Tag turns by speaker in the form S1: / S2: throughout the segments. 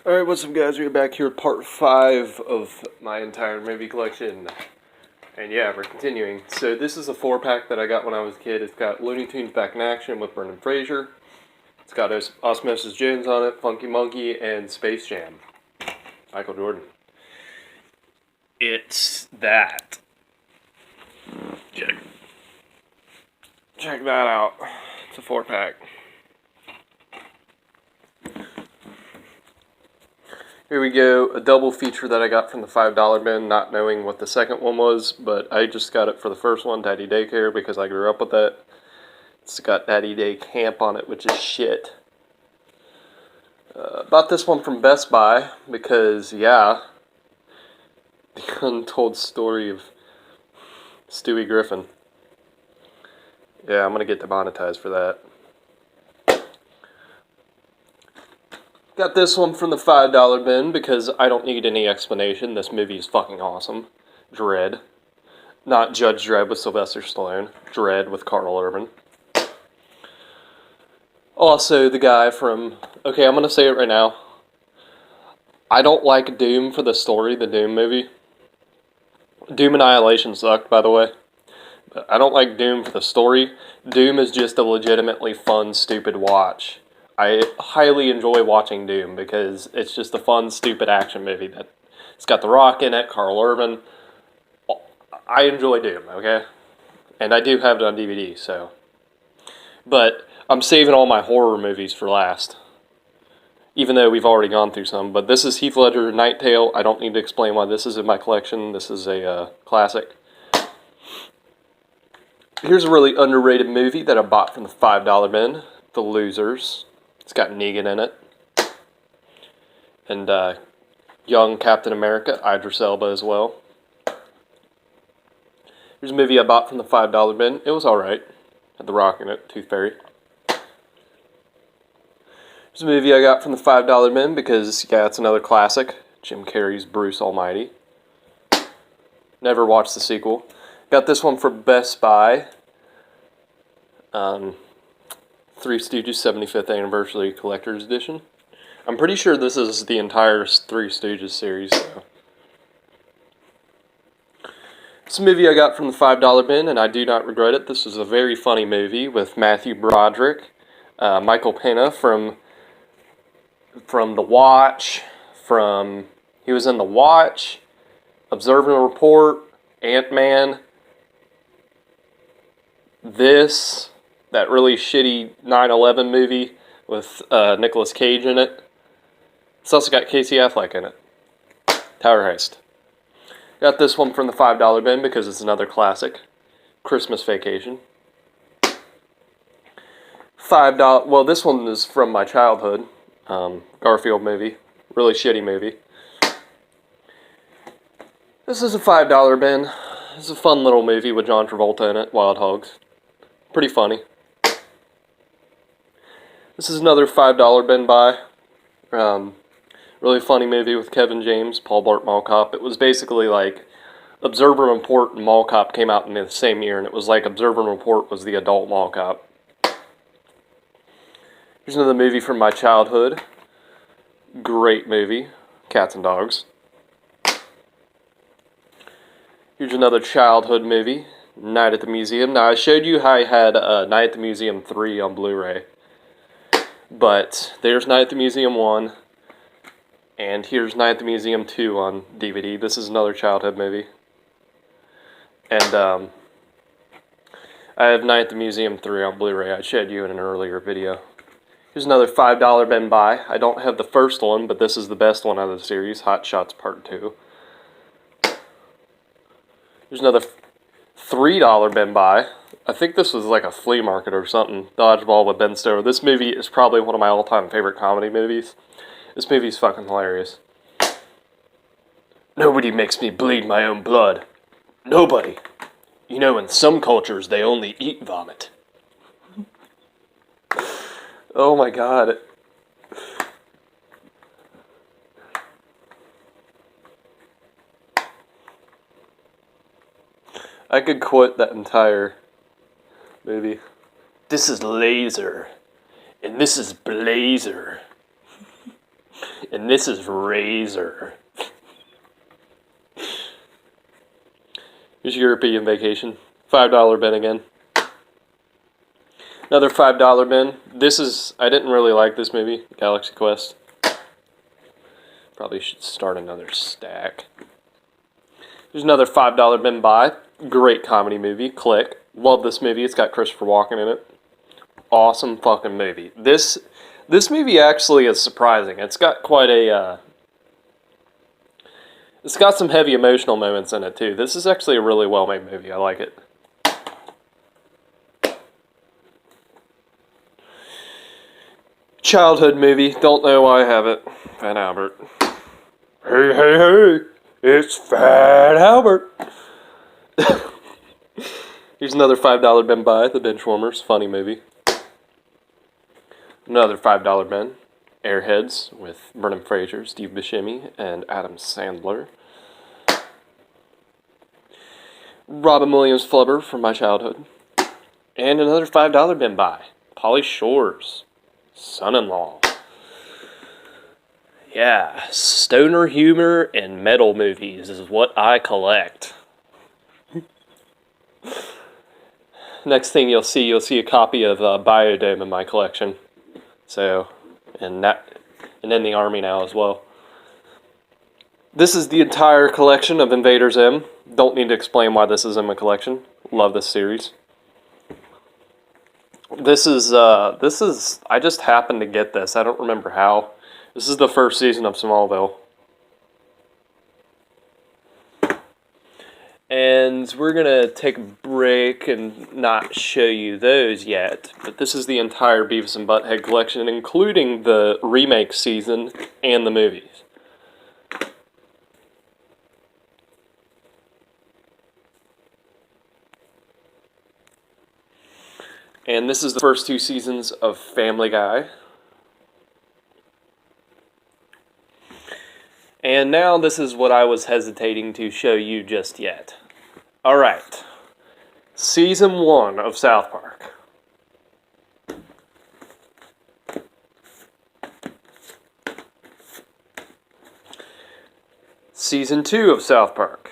S1: Alright, what's up guys, we're back here with part 5 of my entire movie collection. And yeah, we're continuing. So this is a 4-pack that I got when I was a kid. It's got Looney Tunes Back in Action with Brendan Fraser. It's got Osmosis Jones on it, Funky Monkey, and Space Jam. Michael Jordan. It's that. Check that out. It's a 4-pack. Here we go, a double feature that I got from the $5 bin, not knowing what the second one was, but I just got it for the first one, Daddy Daycare, because I grew up with that. It's got Daddy Day Camp on it, which is shit. Bought this one from Best Buy, because, yeah, the untold story of Stewie Griffin. Yeah, I'm gonna get demonetized for that. Got this one from the $5 bin because I don't need any explanation. This movie is fucking awesome. Dredd. Not Judge Dredd with Sylvester Stallone. Dredd with Carl Urban. Also, the guy from... Okay, I'm going to say it right now. I don't like Doom for the story, the Doom movie. Doom Annihilation sucked, by the way. But I don't like Doom for the story. Doom is just a legitimately fun, stupid watch. I highly enjoy watching Doom because it's just a fun, stupid action movie that it's got The Rock in it, Carl Urban. I enjoy Doom, okay? And I do have it on DVD, so. But I'm saving all my horror movies for last. Even though we've already gone through some. But this is Heath Ledger, Night Tale. I don't need to explain why this is in my collection. This is a classic. Here's a really underrated movie that I bought from the $5 bin. The Losers. It's got Negan in it. And young Captain America, Idris Elba as well. Here's a movie I bought from the $5 bin. It was alright. Had The Rock in it, Tooth Fairy. Here's a movie I got from the $5 bin because, yeah, it's another classic. Jim Carrey's Bruce Almighty. Never watched the sequel. Got this one from Best Buy. Three Stooges 75th Anniversary Collector's Edition. I'm pretty sure this is the entire Three Stooges series. So. It's a movie I got from the $5 bin, and I do not regret it. This is a very funny movie with Matthew Broderick, Michael Pena from The Watch, he was in The Watch, Observe and Report, Ant-Man, that really shitty 9/11 movie with Nicolas Cage in it. It's also got Casey Affleck in it. Tower Heist. Got this one from the $5 bin because it's another classic. Christmas Vacation. $5. Well, this one is from my childhood. Garfield movie. Really shitty movie. This is a $5 bin. It's a fun little movie with John Travolta in it. Wild Hogs. Pretty funny. This is another $5 bin buy. Really funny movie with Kevin James, Paul Blart Mall Cop. It was basically like Observer Report and Mall Cop came out in the same year, and it was like Observer Report was the adult Mall Cop. Here's another movie from my childhood. Great movie. Cats and Dogs. Here's another childhood movie. Night at the Museum. Now, I showed you how I had Night at the Museum 3 on Blu-ray. But there's Night at the Museum 1. And here's Night at the Museum 2 on DVD. This is another childhood movie. And I have Night at the Museum 3 on Blu-ray. I showed you in an earlier video. Here's another $5 bin buy. I don't have the first one, but this is the best one out of the series. Hot Shots Part 2. Here's another $3 bin buy. I think this was like a flea market or something. Dodgeball with Ben Stiller. This movie is probably one of my all-time favorite comedy movies. This movie's fucking hilarious. Nobody makes me bleed my own blood. Nobody. You know, in some cultures, they only eat vomit. Oh my god. I could quote that entire movie. This is Laser, and this is Blazer. And this is Razor. Here's European Vacation. $5 bin again. Another $5 bin. This is, I didn't really like this movie, Galaxy Quest. Probably should start another stack. There's another $5 bin buy. Great comedy movie, Click. Love this movie. It's got Christopher Walken in it. Awesome fucking movie. This movie actually is surprising. It's got quite a, it's got some heavy emotional moments in it too. This is actually a really well-made movie. I like it. Childhood movie. Don't know why I have it. Fat Albert. Hey, hey, hey. It's Fat Albert. Here's another $5 bin buy. The Benchwarmers. Funny movie. Another $5 bin. Airheads with Brendan Fraser, Steve Buscemi, and Adam Sandler. Robin Williams Flubber from my childhood. And another $5 bin buy. Pauly Shore's Son-in-Law. Yeah, stoner humor and metal movies is what I collect. Next thing you'll see a copy of Biodome in my collection. So, and in the Army now as well. This is the entire collection of Invader Zim. Don't need to explain why this is in my collection. Love this series. This is, I just happened to get this. I don't remember how. This is the first season of Smallville. And we're going to take a break and not show you those yet. But this is the entire Beavis and Butthead collection, including the remake season and the movies. And this is the first 2 seasons of Family Guy. And now this is what I was hesitating to show you just yet. Alright. Season 1 of South Park. Season 2 of South Park.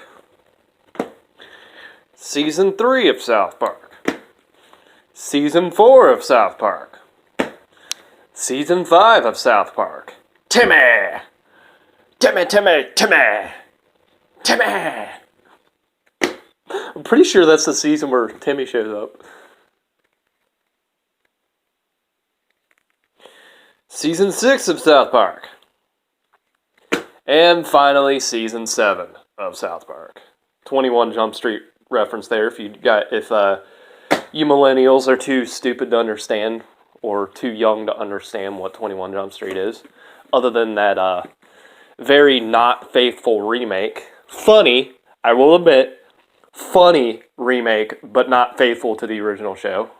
S1: Season 3 of South Park. Season 4 of South Park. Season 5 of South Park. Timmy! Timmy, Timmy, Timmy! Timmy! I'm pretty sure that's the season where Timmy shows up. Season 6 of South Park. And finally, Season 7 of South Park. 21 Jump Street reference there if you millennials are too stupid to understand or too young to understand what 21 Jump Street is. Other than that very not faithful remake. Funny, I will admit, funny remake, but not faithful to the original show.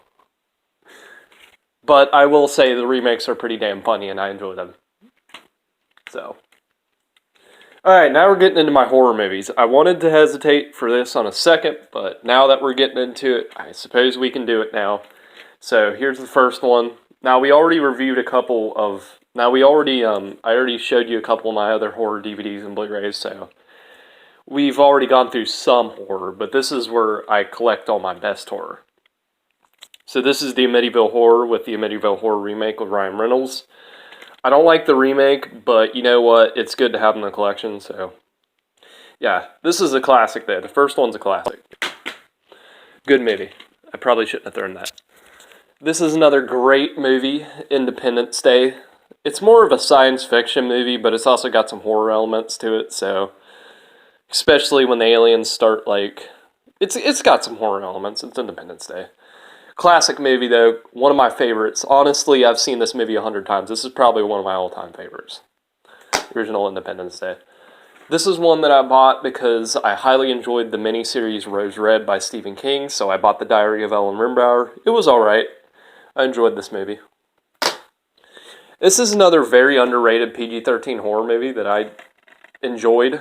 S1: But I will say the remakes are pretty damn funny and I enjoy them. So. Alright, now we're getting into my horror movies. I wanted to hesitate for this on a second, but now that we're getting into it, I suppose we can do it now. So here's the first one. Now we already reviewed a couple of... I already showed you a couple of my other horror DVDs and Blu-rays, so... We've already gone through some horror, but this is where I collect all my best horror. So this is the Amityville Horror with the Amityville Horror remake with Ryan Reynolds. I don't like the remake, but you know what? It's good to have in the collection, so... Yeah, this is a classic though. The first one's a classic. Good movie. I probably shouldn't have thrown that. This is another great movie, Independence Day. It's more of a science fiction movie, but it's also got some horror elements to it, so... Especially when the aliens start, like... It's got some horror elements. It's Independence Day. Classic movie, though. One of my favorites. Honestly, I've seen this movie 100 times. This is probably one of my all-time favorites. Original Independence Day. This is one that I bought because I highly enjoyed the miniseries Rose Red by Stephen King, so I bought The Diary of Ellen Rimbauer. It was alright. I enjoyed this movie. This is another very underrated PG-13 horror movie that I enjoyed.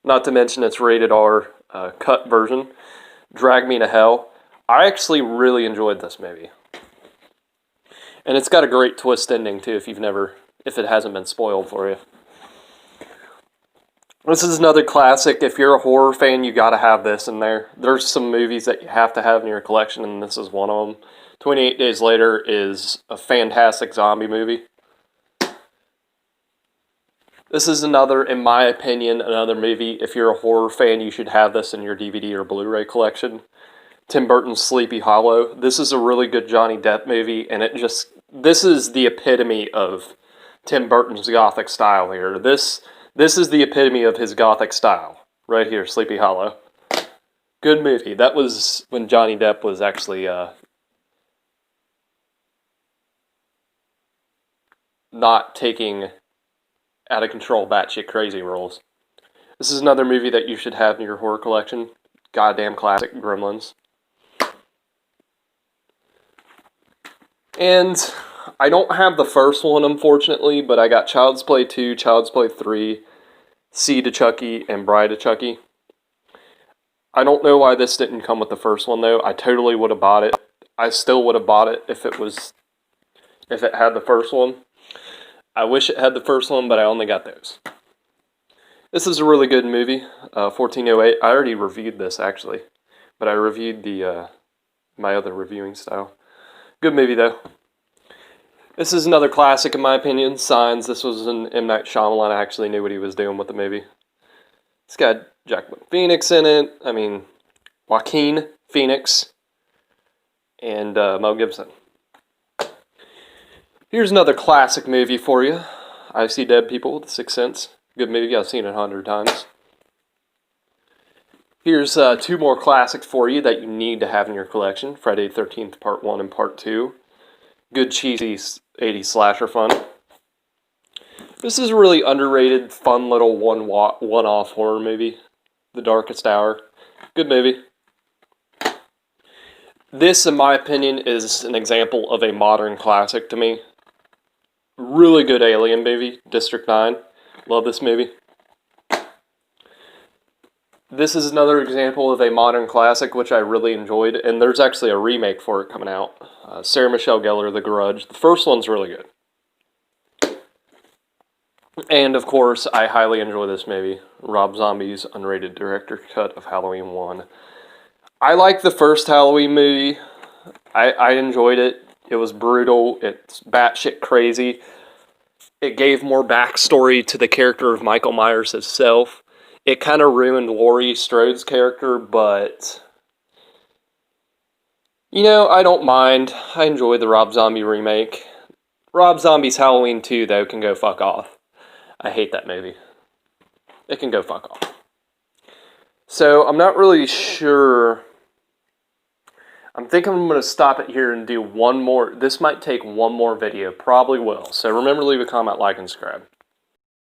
S1: Not to mention its rated R cut version. Drag Me to Hell. I actually really enjoyed this movie. And it's got a great twist ending too if it hasn't been spoiled for you. This is another classic. If you're a horror fan, you gotta have this in there. There's some movies that you have to have in your collection, and this is one of them. 28 Days Later is a fantastic zombie movie. This is another, in my opinion, another movie. If you're a horror fan, you should have this in your DVD or Blu-ray collection. Tim Burton's Sleepy Hollow. This is a really good Johnny Depp movie, and this is the epitome of Tim Burton's gothic style here. This is the epitome of his gothic style, right here, Sleepy Hollow. Good movie. That was when Johnny Depp was actually not taking out of control batshit crazy roles. This is another movie that you should have in your horror collection. Goddamn classic, Gremlins. And I don't have the first one, unfortunately, but I got Child's Play 2, Child's Play 3, Seed of Chucky, and Bride of Chucky. I don't know why this didn't come with the first one, though. I totally would have bought it. I still would have bought it if it had the first one. I wish it had the first one, but I only got those. This is a really good movie, 1408. I already reviewed this, actually, but I reviewed my other reviewing style. Good movie, though. This is another classic, in my opinion, Signs. This was an M. Night Shyamalan. I actually knew what he was doing with the movie. It's got Joaquin Phoenix in it. I mean, Joaquin Phoenix and Mel Gibson. Here's another classic movie for you. I See Dead People, The Sixth Sense. Good movie. I've seen it 100 times. Here's two more classics for you that you need to have in your collection. Friday the 13th, Part 1 and Part 2. Good cheesy 80s slasher fun. This is a really underrated, fun little one-off horror movie. The Darkest Hour. Good movie. This, in my opinion, is an example of a modern classic to me. Really good alien movie, District 9. Love this movie. This is another example of a modern classic, which I really enjoyed, and there's actually a remake for it coming out. Sarah Michelle Gellar, The Grudge. The first one's really good. And, of course, I highly enjoy this movie, Rob Zombie's unrated director cut of Halloween 1. I like the first Halloween movie. I enjoyed it. It was brutal. It's batshit crazy. It gave more backstory to the character of Michael Myers himself. It kind of ruined Laurie Strode's character, but you know, I don't mind. I enjoy the Rob Zombie remake. Rob Zombie's Halloween 2, though, can go fuck off. I hate that movie. It can go fuck off. So, I'm not really sure. I'm thinking I'm going to stop it here and do one more. This might take one more video. Probably will. So, remember to leave a comment, like, and subscribe.